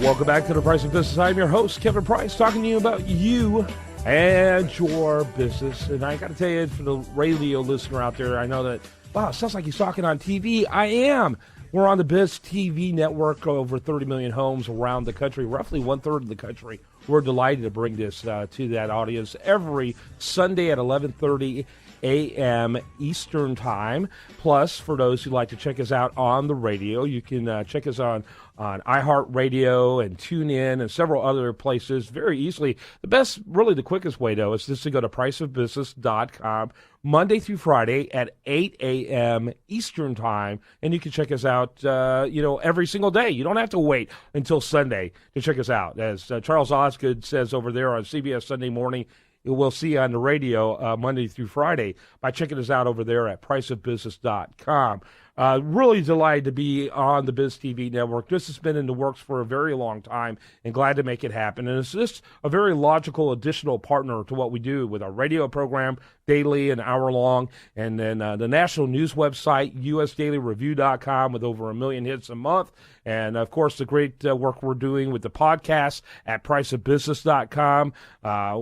Welcome back to The Price of Business. I'm your host, Kevin Price, talking to you about you and your business. And I got to tell you, for the radio listener out there, I know that, wow, it sounds like he's talking on TV. I am. We're on the Biz TV network, over 30 million homes around the country, roughly one-third of the country. We're delighted to bring this to that audience every Sunday at 11:30 a.m. Eastern Time. Plus, for those who like to check us out on the radio, you can check us on iHeartRadio and TuneIn and several other places very easily. The best, really the quickest way, though, is just to go to priceofbusiness.com Monday through Friday at 8 a.m. Eastern Time, and you can check us out, every single day. You don't have to wait until Sunday to check us out. As Charles Osgood says over there on CBS Sunday Morning, we'll see you on the radio Monday through Friday by checking us out over there at priceofbusiness.com. Really delighted to be on the Biz TV network. This has been in the works for a very long time and glad to make it happen. And it's just a very logical additional partner to what we do with our radio program, daily and hour-long, and then the national news website, usdailyreview.com, with over 1 million hits a month. And, of course, the great work we're doing with the podcast at priceofbusiness.com,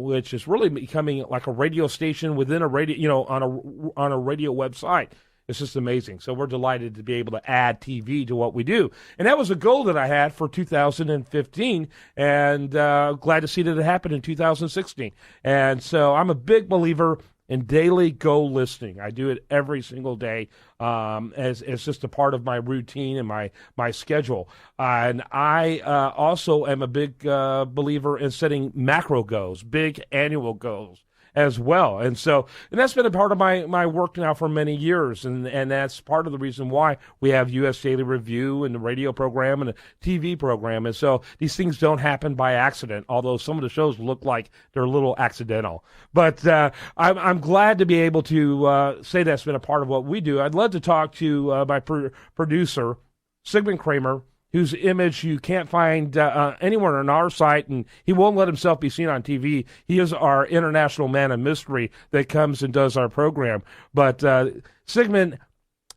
which is really becoming like a radio station within a radio, on a radio website. It's just amazing. So we're delighted to be able to add TV to what we do. And that was a goal that I had for 2015, and glad to see that it happened in 2016. And so I'm a big believer in daily goal listening. I do it every single day as just a part of my routine and my schedule. And I also am a big believer in setting macro goals, big annual goals as well. And that's been a part of my work now for many years, and that's part of the reason why we have U.S. Daily Review and the radio program and the TV program. And so these things don't happen by accident, although some of the shows look like they're a little accidental. But I'm glad to be able to say that's been a part of what we do. I'd love to talk to my producer, Sigmund Kramer, whose image you can't find anywhere on our site, and he won't let himself be seen on TV. He is our international man of mystery that comes and does our program. But Sigmund,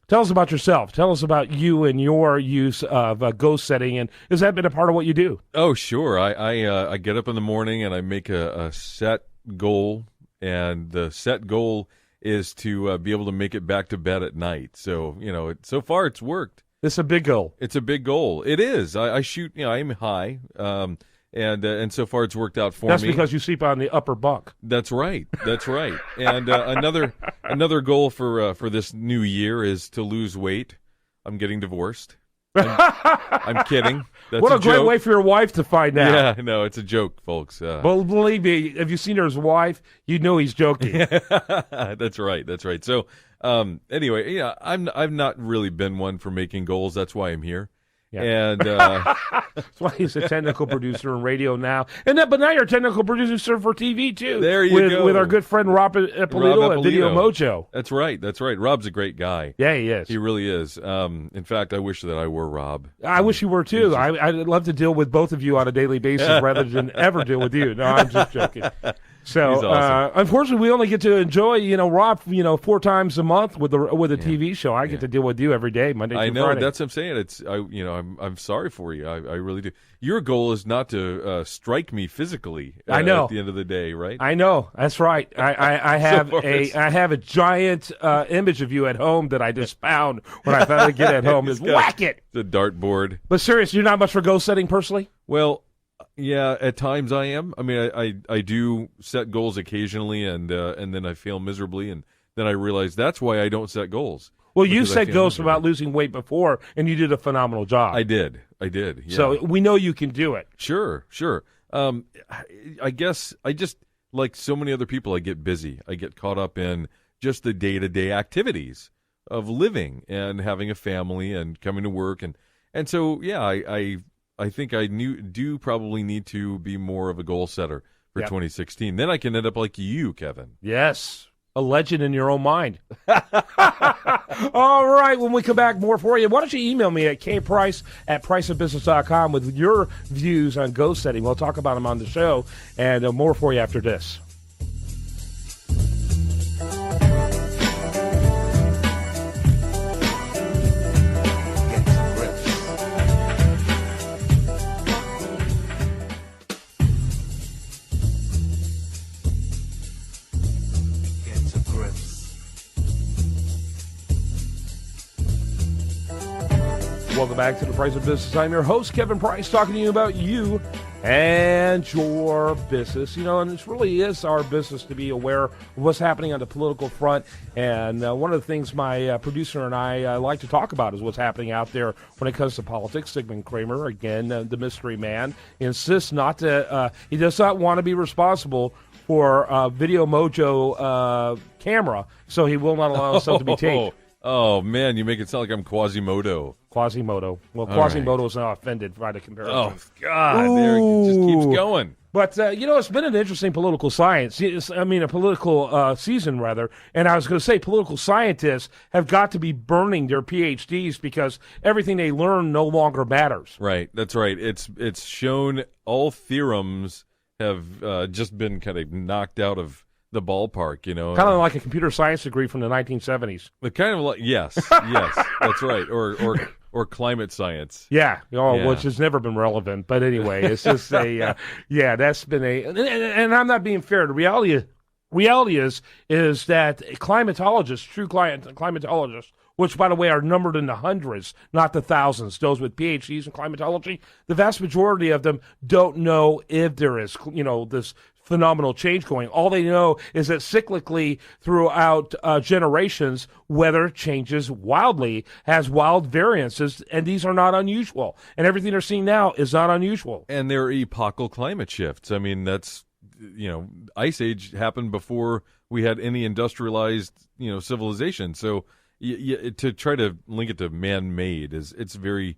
tell us about yourself. Tell us about you and your use of goal setting, and has that been a part of what you do? Oh, sure. I get up in the morning and I make a set goal, and the set goal is to be able to make it back to bed at night. So, so far it's worked. It's a big goal. It's a big goal. It is. I shoot, I aim high, and so far it's worked out for me. That's because you sleep on the upper bunk. That's right. And another goal for this new year is to lose weight. I'm getting divorced. I'm kidding. That's what a joke. great way for your wife to find out. Yeah, no, it's a joke, folks. Well, believe me, if you've seen her as a wife, you know he's joking. That's right. So, anyway, I've not really been one for making goals. That's why I'm here. Yeah. And that's why he's a technical producer in radio now. But now you're a technical producer for TV too. There you go. With our good friend Rob Ippolito at Video Mojo. That's right. Rob's a great guy. Yeah, he is. He really is. In fact, I wish that I were Rob. I wish you were too. I'd love to deal with both of you on a daily basis rather than ever deal with you. No, I'm just joking. So, awesome. Unfortunately, we only get to enjoy, Rob, 4 times a month with a TV show. I get to deal with you every day, Monday through Friday. I know. That's what I'm saying. I'm sorry for you. I really do. Your goal is not to strike me physically. I know. At the end of the day, right? I know. That's right. I have I have a giant image of you at home that I just found when I finally get at home. Is whack it. The dartboard. But seriously, you're not much for goal setting personally? Well, yeah, at times I am. I mean, I do set goals occasionally, and then I fail miserably, and then I realize that's why I don't set goals. Well, you set goals about losing weight before, and you did a phenomenal job. I did. Yeah. So we know you can do it. Sure. I guess I just, like so many other people, I get busy. I get caught up in just the day-to-day activities of living and having a family and coming to work, and so yeah, I think I do probably need to be more of a goal setter for 2016. Then I can end up like you, Kevin. Yes. A legend in your own mind. All right, when we come back, more for you. Why don't you email me at kprice@priceofbusiness.com with your views on goal setting. We'll talk about them on the show, and more for you after this. Welcome back to The Price of Business. I'm your host, Kevin Price, talking to you about you and your business. And it really is our business to be aware of what's happening on the political front. And one of the things my producer and I like to talk about is what's happening out there when it comes to politics. Sigmund Kramer, again, the mystery man, insists not to, he does not want to be responsible for Video Mojo camera, so he will not allow himself to be taped. Oh, man, you make it sound like I'm Quasimodo. Quasimodo. Well, Quasimodo is now offended by the comparison. Oh, God, there it just keeps going. But, it's been an interesting political science. A political season, rather. And I was going to say political scientists have got to be burning their PhDs because everything they learn no longer matters. Right, that's right. It's shown all theorems have just been kind of knocked out of the ballpark, Kind of like a computer science degree from the 1970s. But kind of like, yes, that's right. Or climate science. Yeah, which has never been relevant. But anyway, it's just that's been and I'm not being fair. The reality is that climatologists, true climatologists, which, by the way, are numbered in the hundreds, not the thousands, those with PhDs in climatology, the vast majority of them don't know if there is, this phenomenal change going. All they know is that cyclically throughout generations, weather changes wildly, has wild variances, and these are not unusual. And everything they're seeing now is not unusual. And they're epochal climate shifts. I mean, that's, Ice Age happened before we had any industrialized, civilization. So to try to link it to man-made it's very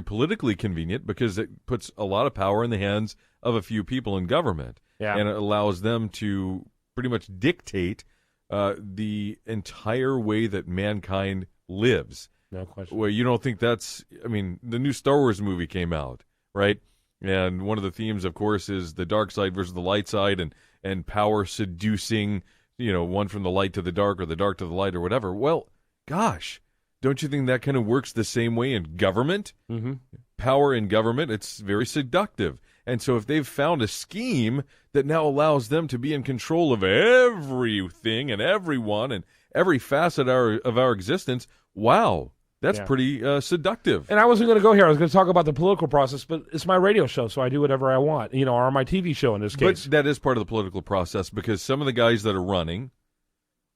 politically convenient because it puts a lot of power in the hands of a few people in government. Yeah. And it allows them to pretty much dictate the entire way that mankind lives. No question. Well, you don't think that's, the new Star Wars movie came out, right? And one of the themes, of course, is the dark side versus the light side and power seducing, one from the light to the dark or the dark to the light or whatever. Well, gosh, don't you think that kind of works the same way in government? Mm-hmm. Power in government, it's very seductive. And so if they've found a scheme that now allows them to be in control of everything and everyone and every facet of our existence, wow, that's pretty seductive. And I wasn't going to go here. I was going to talk about the political process, but it's my radio show, so I do whatever I want, or my TV show in this case. But that is part of the political process because some of the guys that are running...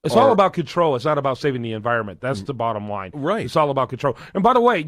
It's all about control. It's not about saving the environment. That's the bottom line. Right. It's all about control. And by the way,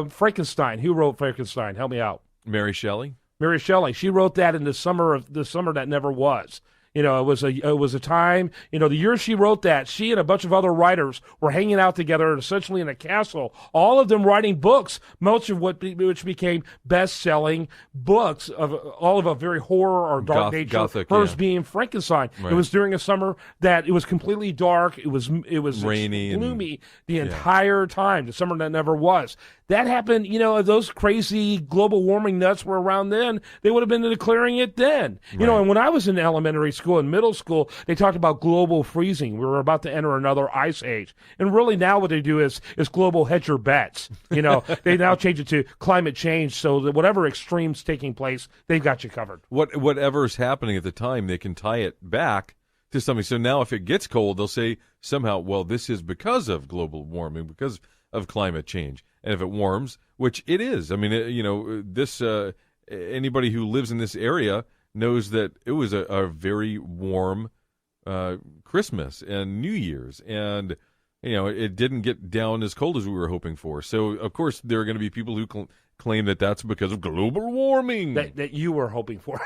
Frankenstein, who wrote Frankenstein? Help me out. Mary Shelley. Mary Shelley. She wrote that in the summer that never was. It was a time, the year she wrote that, she and a bunch of other writers were hanging out together essentially in a castle, all of them writing books, most of which became best-selling books of all of a very horror or dark nature. Gothic, hers being Frankenstein. Right. It was during a summer that it was completely dark. It was rainy, gloomy the entire time, the summer that never was. That happened, if those crazy global warming nuts were around then, they would have been declaring it then. Right. And when I was in elementary school and middle school, they talked about global freezing. We were about to enter another ice age. And really now what they do is global hedge your bets. They now change it to climate change so that whatever extreme's taking place, they've got you covered. Whatever's happening at the time, they can tie it back to something. So now if it gets cold, they'll say somehow, well, this is because of global warming, because of climate change. And if it warms, which it is, anybody who lives in this area knows that it was a very warm Christmas and New Year's, and it didn't get down as cold as we were hoping for. So of course there are going to be people who claim that that's because of global warming that you were hoping for.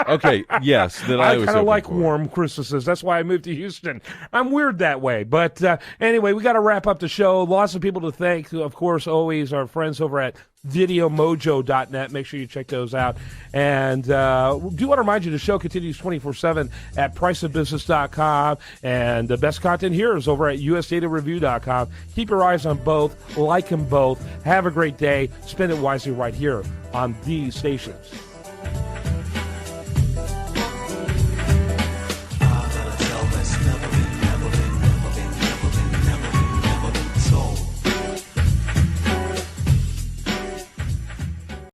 Okay, yes, that I was kind of like for. Warm Christmases. That's why I moved to Houston. I'm weird that way. But anyway, we got to wrap up the show. Lots of people to thank. Of course, always our friends over at videomojo.net. Make sure you check those out. And do want to remind you the show continues 24/7 at priceofbusiness.com. And the best content here is over at usdatareview.com. Keep your eyes on both. Like them both. Have a great day. Spend it wisely right here on these stations.